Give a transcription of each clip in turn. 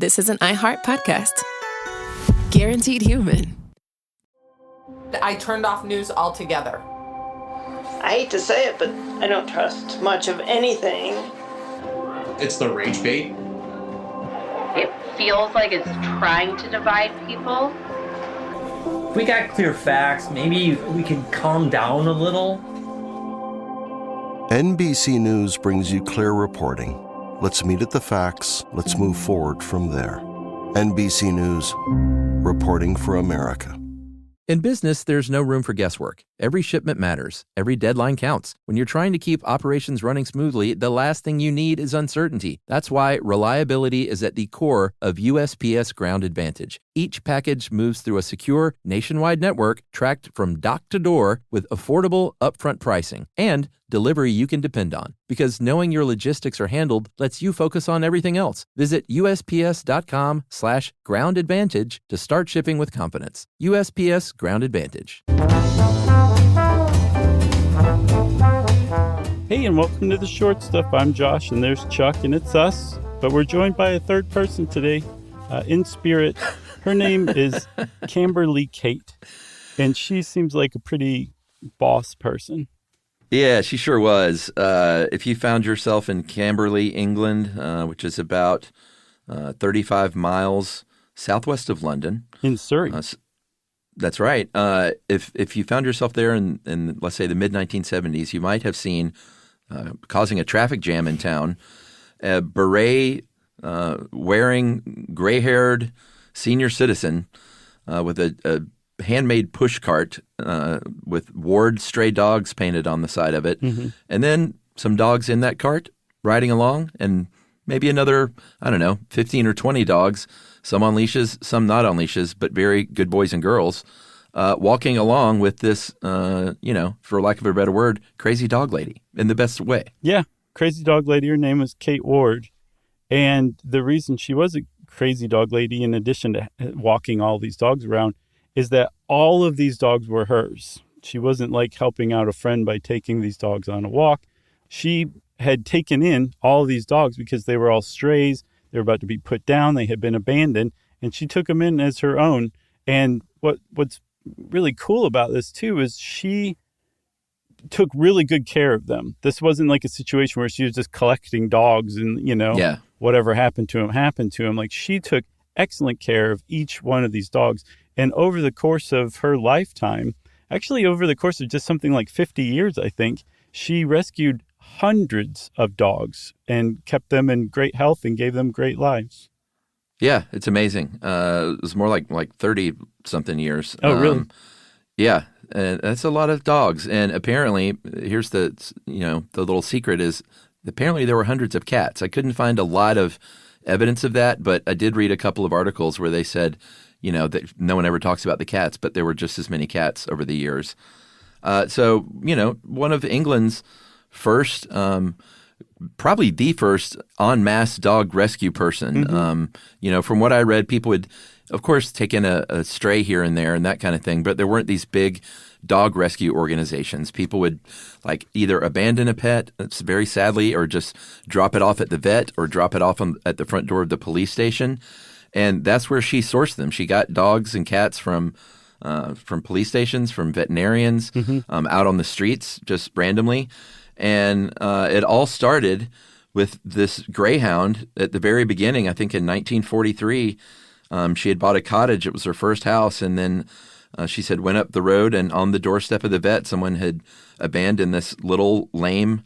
this is an iHeart podcast. Guaranteed human. I turned off news altogether. I hate to say it, but I don't trust much of anything. It's the rage bait. It feels like it's trying to divide people. If we got clear facts, maybe we can calm down a little. NBC News brings you clear reporting. Let's meet at the facts. Let's move forward from there. NBC News, reporting for America. In business, there's no room for guesswork. Every shipment matters. Every deadline counts. When you're trying to keep operations running smoothly, the last thing you need is uncertainty. That's why reliability is at the core of USPS Ground Advantage. Each package moves through a secure, nationwide network tracked from dock to door with affordable, upfront pricing and delivery you can depend on. Because knowing your logistics are handled lets you focus on everything else. Visit USPS.com/Ground Advantage to start shipping with confidence. USPS Ground Advantage. Hey, and welcome to The Short Stuff. I'm Josh, and there's Chuck, and it's us. But we're joined by a third person today, in spirit. Her name is Camberley Kate, and she seems like a pretty boss person. Yeah, she sure was. If you found yourself in Camberley, England, which is about 35 miles southwest of London. In Surrey. That's right. If you found yourself there in let's say, the mid-1970s, you might have seen, causing a traffic jam in town, a beret-wearing, gray-haired senior citizen with a handmade push cart with Ward stray dogs painted on the side of it. Mm-hmm. And then some dogs in that cart riding along, and maybe another, 15 or 20 dogs, some on leashes, some not on leashes, but very good boys and girls, walking along with this, for lack of a better word, crazy dog lady in the best way. Yeah, crazy dog lady. Her name was Kate Ward. And the reason she was a crazy dog lady, in addition to walking all these dogs around, is that all of these dogs were hers. She wasn't like helping out a friend by taking these dogs on a walk. She had taken in all these dogs because they were all strays. They were about to be put down. They had been abandoned, and she took them in as her own. And what's really cool about this too is she took really good care of them. This wasn't like a situation where she was just collecting dogs and, whatever happened to him. Like, she took excellent care of each one of these dogs. And over the course of her lifetime, actually over the course of just something like 50 years, I think, she rescued hundreds of dogs and kept them in great health and gave them great lives. Yeah, it's amazing. It was more like 30-something years. Oh, really? Yeah, that's a lot of dogs. And apparently, here's the little secret is apparently there were hundreds of cats. I couldn't find a lot of evidence of that, but I did read a couple of articles where they said, that no one ever talks about the cats, but there were just as many cats over the years. So, one of England's first, probably the first en masse dog rescue person. Mm-hmm. From what I read, people would, of course, take in a stray here and there and that kind of thing, but there weren't these big dog rescue organizations. People would either abandon a pet, very sadly, or just drop it off at the vet or drop it off at the front door of the police station. And that's where she sourced them. She got dogs and cats from police stations, from veterinarians, out on the streets just randomly. And it all started with this greyhound at the very beginning. I think in 1943, she had bought a cottage. It was her first house. And then she said went up the road, and on the doorstep of the vet, someone had abandoned this little lame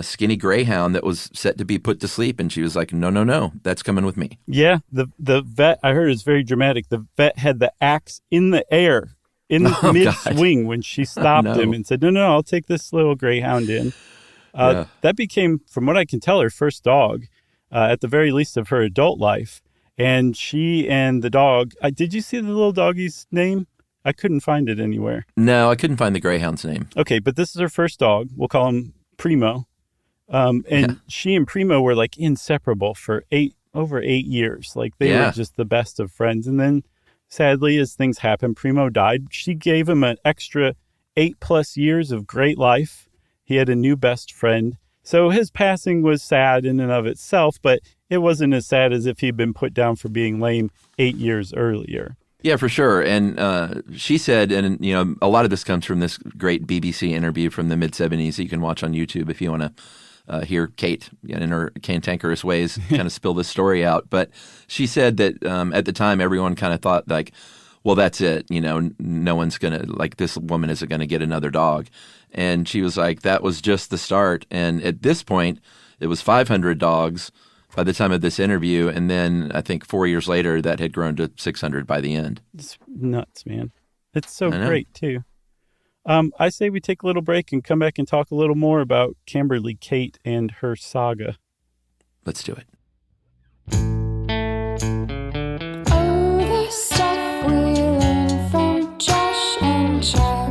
skinny greyhound that was set to be put to sleep. And she was like, no, that's coming with me. Yeah, the vet, I heard, is very dramatic. The vet had the axe in the air in mid-swing when she stopped him and said, no, I'll take this little greyhound in. That became, from what I can tell, her first dog, at the very least of her adult life. And she and the dog, did you see the little doggie's name? I couldn't find it anywhere. No, I couldn't find the greyhound's name. Okay, but this is her first dog. We'll call him Primo. She and Primo were inseparable for over 8 years. They were just the best of friends. And then sadly, as things happened, Primo died. She gave him an extra 8+ years of great life. He had a new best friend. So his passing was sad in and of itself, but it wasn't as sad as if he'd been put down for being lame 8 years earlier. Yeah, for sure. And she said, and a lot of this comes from this great BBC interview from the mid-'70s that you can watch on YouTube if you want to hear Kate in her cantankerous ways kind of spill this story out. But she said that at the time, everyone kind of thought like, well, that's it. No one's going to, like, this woman isn't going to get another dog. And she was like, that was just the start. And at this point, it was 500 dogs by the time of this interview. And then I think 4 years later, that had grown to 600 by the end. It's nuts, man. It's so great, too. I say we take a little break and come back and talk a little more about Camberley Kate and her saga. Let's do it. Oh, the stuff we learned from Josh and Chuck.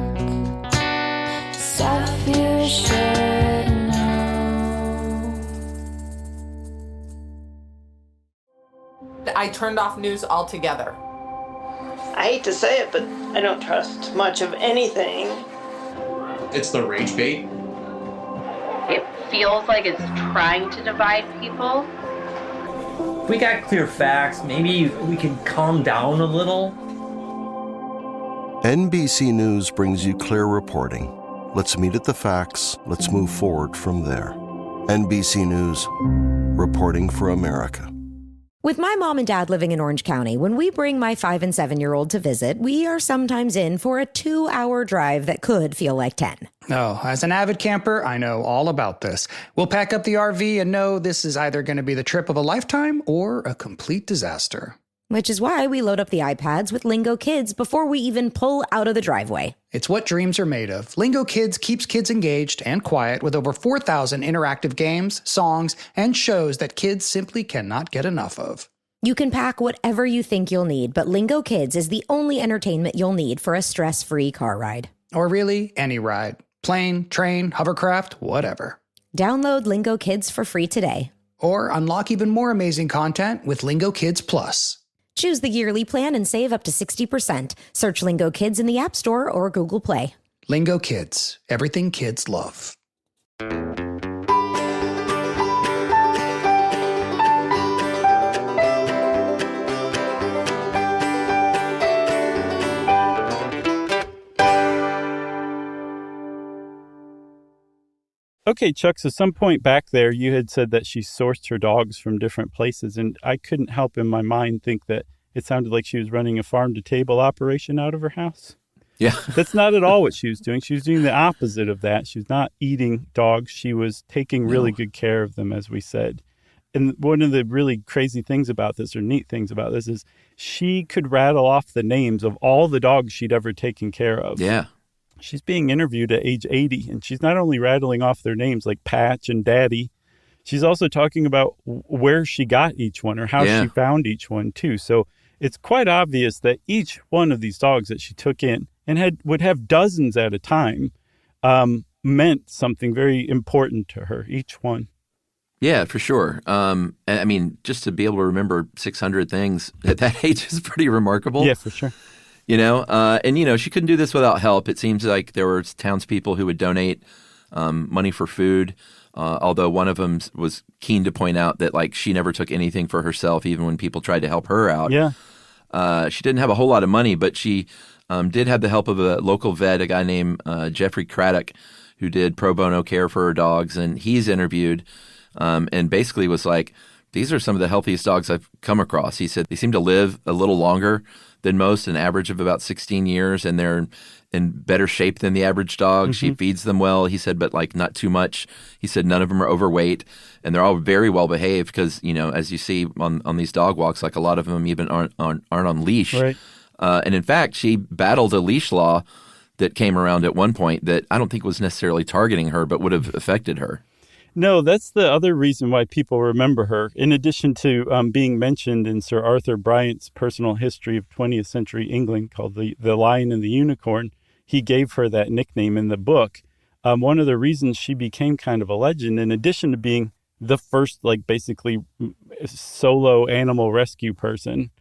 Stuff you should know. I turned off news altogether. I hate to say it, but I don't trust much of anything. It's the rage bait. It feels like it's trying to divide people. If we got clear facts, maybe we can calm down a little. NBC News brings you clear reporting. Let's meet at the facts. Let's move forward from there. NBC News, reporting for America. With my mom and dad living in Orange County, when we bring my 5 and 7-year-old to visit, we are sometimes in for a 2-hour drive that could feel like 10. Oh, as an avid camper, I know all about this. We'll pack up the RV and know this is either going to be the trip of a lifetime or a complete disaster. Which is why we load up the iPads with Lingo Kids before we even pull out of the driveway. It's what dreams are made of. Lingo Kids keeps kids engaged and quiet with over 4,000 interactive games, songs, and shows that kids simply cannot get enough of. You can pack whatever you think you'll need, but Lingo Kids is the only entertainment you'll need for a stress-free car ride. Or really, any ride. Plane, train, hovercraft, whatever. Download Lingo Kids for free today. Or unlock even more amazing content with Lingo Kids Plus. Choose the yearly plan and save up to 60%. Search Lingo Kids in the App Store or Google Play. Lingo Kids. Everything kids love. Okay, Chuck, so some point back there, you had said that she sourced her dogs from different places, and I couldn't help in my mind think that it sounded like she was running a farm-to-table operation out of her house. Yeah. That's not at all what she was doing. She was doing the opposite of that. She was not eating dogs. She was taking really good care of them, as we said. And one of the really crazy things about this, or neat things about this, is she could rattle off the names of all the dogs she'd ever taken care of. Yeah. She's being interviewed at age 80, and she's not only rattling off their names like Patch and Daddy, she's also talking about where she got each one or how she found each one, too. So it's quite obvious that each one of these dogs that she took in and would have dozens at a time meant something very important to her, each one. Yeah, for sure. I mean, just to be able to remember 600 things at that age is pretty remarkable. Yeah, for sure. And she couldn't do this without help. It seems like there were townspeople who would donate money for food, although one of them was keen to point out that, like, she never took anything for herself, even when people tried to help her out. Yeah. She didn't have a whole lot of money, but she did have the help of a local vet, a guy named Jeffrey Craddock, who did pro bono care for her dogs. And he's interviewed and basically was like, these are some of the healthiest dogs I've come across. He said they seem to live a little longer than most, an average of about 16 years, and they're in better shape than the average dog. Mm-hmm. She feeds them well, he said, but like not too much. He said none of them are overweight, and they're all very well behaved because, as you see on these dog walks, like a lot of them even aren't on leash. Right. And in fact, she battled a leash law that came around at one point that I don't think was necessarily targeting her, but would have affected her. No, that's the other reason why people remember her. In addition to being mentioned in Sir Arthur Bryant's personal history of 20th century England called The Lion and the Unicorn, he gave her that nickname in the book. One of the reasons she became kind of a legend, in addition to being the first, like, basically solo animal rescue person,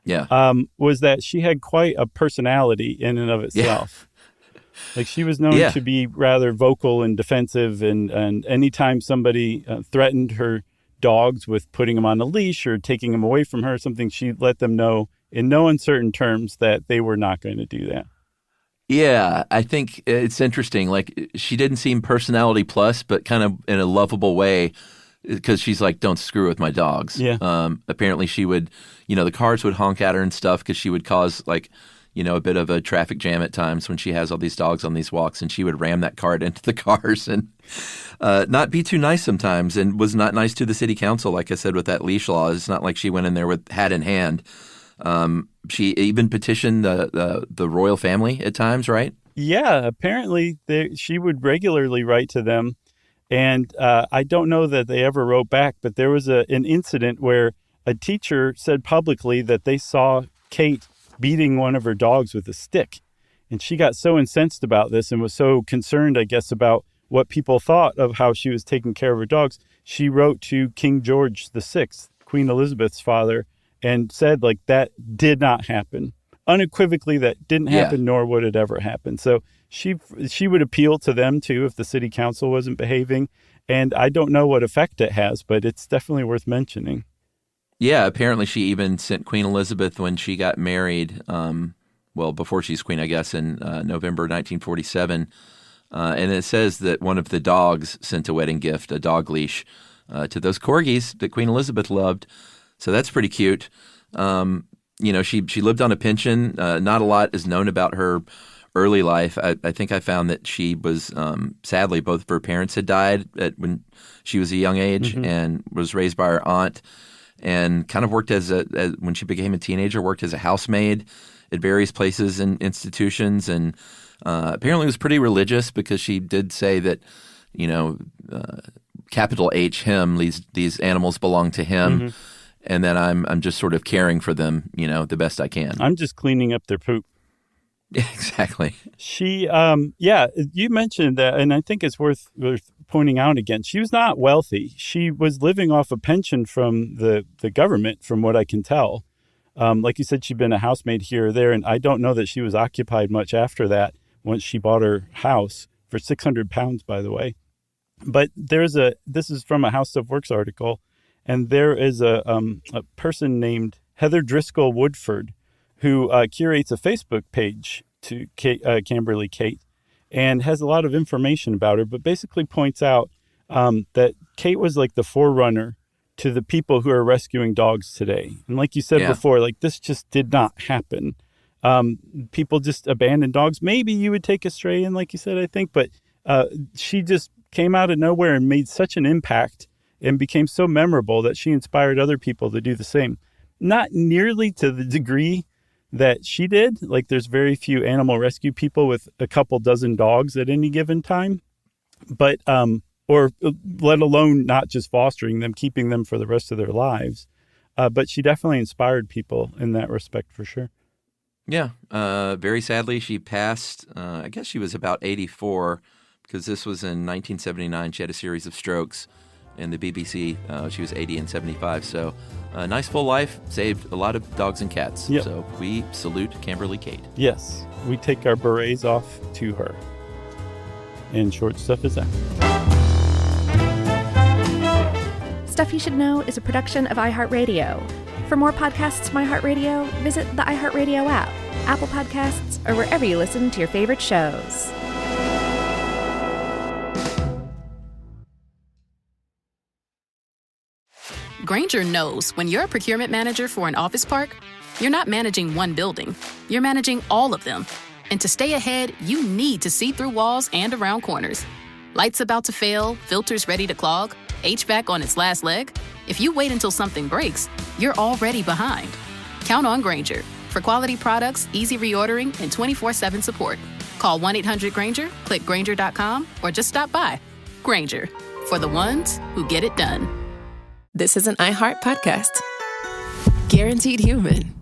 was that she had quite a personality in and of itself. Yeah. Like, she was known to be rather vocal and defensive, and anytime somebody threatened her dogs with putting them on a leash or taking them away from her, something, she let them know in no uncertain terms that they were not going to do that. Yeah, I think it's interesting. Like, she didn't seem personality plus, but kind of in a lovable way, because she's like, don't screw with my dogs. Yeah. Apparently she would, the cars would honk at her and stuff because she would cause like, a bit of a traffic jam at times when she has all these dogs on these walks, and she would ram that cart into the cars and not be too nice sometimes, and was not nice to the city council. Like I said, with that leash law, it's not like she went in there with hat in hand. She even petitioned the royal family at times, right? Yeah, apparently she would regularly write to them. And I don't know that they ever wrote back, but there was an incident where a teacher said publicly that they saw Kate beating one of her dogs with a stick. And she got so incensed about this and was so concerned, I guess, about what people thought of how she was taking care of her dogs. She wrote to King George VI, Queen Elizabeth's father, and said, like, that did not happen. Unequivocally, that didn't happen, nor would it ever happen. So she would appeal to them, too, if the city council wasn't behaving. And I don't know what effect it has, but it's definitely worth mentioning. Yeah, apparently she even sent Queen Elizabeth when she got married, before she's queen, I guess, in November 1947. And it says that one of the dogs sent a wedding gift, a dog leash, to those corgis that Queen Elizabeth loved. So that's pretty cute. She lived on a pension. Not a lot is known about her early life. I think I found that she was, sadly, both of her parents had died when she was a young age, and was raised by her aunt, and kind of worked when she became a teenager, worked as a housemaid at various places and institutions, and apparently was pretty religious, because she did say that, capital H, him, these animals belong to him, and that I'm just sort of caring for them, the best I can. I'm just cleaning up their poop. Exactly. She, you mentioned that, and I think it's worth pointing out again. She was not wealthy. She was living off a pension from the government, from what I can tell. Like you said, she'd been a housemaid here or there, and I don't know that she was occupied much after that once she bought her house for £600, by the way. But this is from a How Stuff Works article, and there is a person named Heather Driscoll Woodford who curates a Facebook page to Camberley Kate, and has a lot of information about her, but basically points out that Kate was like the forerunner to the people who are rescuing dogs today. And like you said before, like, this just did not happen. People just abandon dogs. Maybe you would take a stray in, like you said, I think, but she just came out of nowhere and made such an impact and became so memorable that she inspired other people to do the same. Not nearly to the degree that she did. Like, there's very few animal rescue people with a couple dozen dogs at any given time, but or let alone not just fostering them, keeping them for the rest of their lives. But she definitely inspired people in that respect, for sure. Yeah. Very sadly, she passed. I guess she was about 84, because this was in 1979. She had a series of strokes. In the BBC, she was 80 and 75. So a nice full life, saved a lot of dogs and cats. Yep. So we salute Camberley Kate. Yes, we take our berets off to her. And Short Stuff is out. Stuff You Should Know is a production of iHeartRadio. For more podcasts from iHeartRadio, visit the iHeartRadio app, Apple Podcasts, or wherever you listen to your favorite shows. Grainger knows when you're a procurement manager for an office park, you're not managing one building, you're managing all of them. And to stay ahead, you need to see through walls and around corners. Lights about to fail, filters ready to clog, HVAC on its last leg. If you wait until something breaks, you're already behind. Count on Grainger for quality products, easy reordering, and 24/7 support. Call 1-800-GRAINGER, click Grainger.com, or just stop by. Grainger, for the ones who get it done. This is an iHeart podcast. Guaranteed Human.